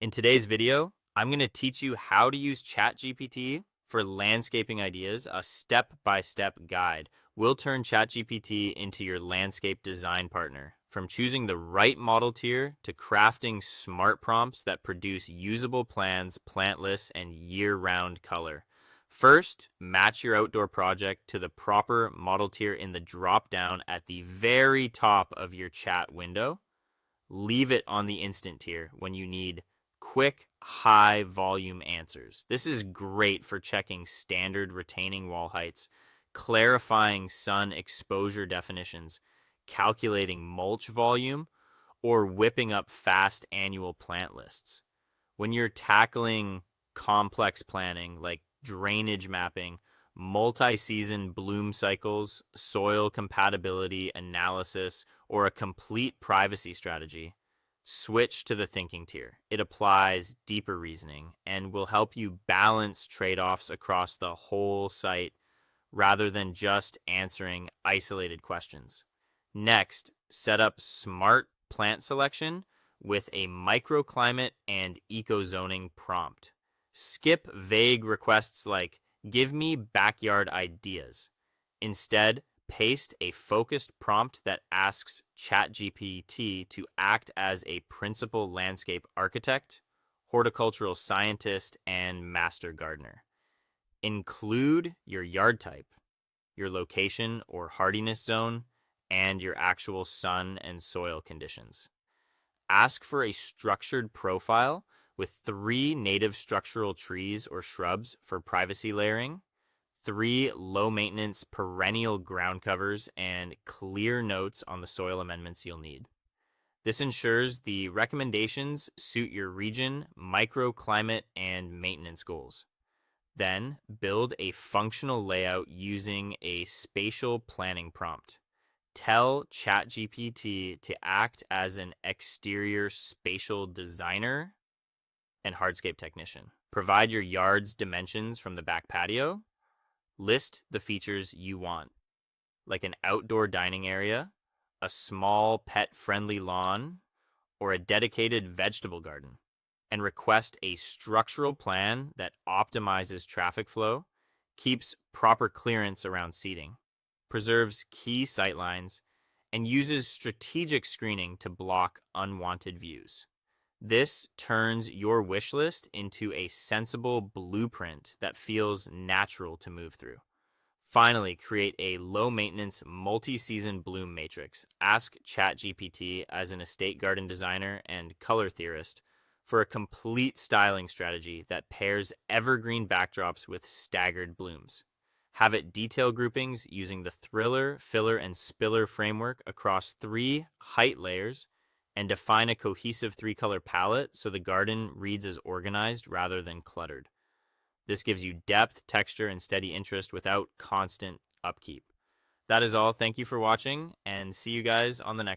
In today's video, I'm going to teach you how to use ChatGPT for landscaping ideas, a step-by-step guide. We'll turn ChatGPT into your landscape design partner, from choosing the right model tier to crafting smart prompts that produce usable plans, plant lists, and year-round color. First, match your outdoor project to the proper model tier in the drop-down at the very top of your chat window. Leave it on the instant tier when you need quick, high volume answers. This is great for checking standard retaining wall heights, clarifying sun exposure definitions, calculating mulch volume, or whipping up fast annual plant lists. When you're tackling complex planning like drainage mapping, multi-season bloom cycles, soil compatibility analysis, or a complete privacy strategy, switch to the thinking tier. It applies deeper reasoning and will help you balance trade-offs across the whole site rather than just answering isolated questions. Next, set up smart plant selection with a microclimate and eco-zoning prompt. Skip vague requests like, give me backyard ideas. Instead, paste a focused prompt that asks ChatGPT to act as a principal landscape architect, horticultural scientist, and master gardener. Include your yard type, your location or hardiness zone, and your actual sun and soil conditions. Ask for a structured profile with 3 native structural trees or shrubs for privacy layering, 3 low-maintenance perennial ground covers, and clear notes on the soil amendments you'll need. This ensures the recommendations suit your region, microclimate, and maintenance goals. Then, build a functional layout using a spatial planning prompt. Tell ChatGPT to act as an exterior spatial designer and hardscape technician. Provide your yard's dimensions from the back patio. List the features you want, like an outdoor dining area, a small pet-friendly lawn, or a dedicated vegetable garden. And request a structural plan that optimizes traffic flow, keeps proper clearance around seating, preserves key sightlines, and uses strategic screening to block unwanted views. This turns your wish list into a sensible blueprint that feels natural to move through. Finally, create a low-maintenance multi-season bloom matrix. Ask ChatGPT as an estate garden designer and color theorist for a complete styling strategy that pairs evergreen backdrops with staggered blooms. Have it detail groupings using the thriller, filler, and spiller framework across 3 height layers, and define a cohesive 3-color palette so the garden reads as organized rather than cluttered. This gives you depth, texture, and steady interest without constant upkeep. That is all. Thank you for watching, and see you guys on the next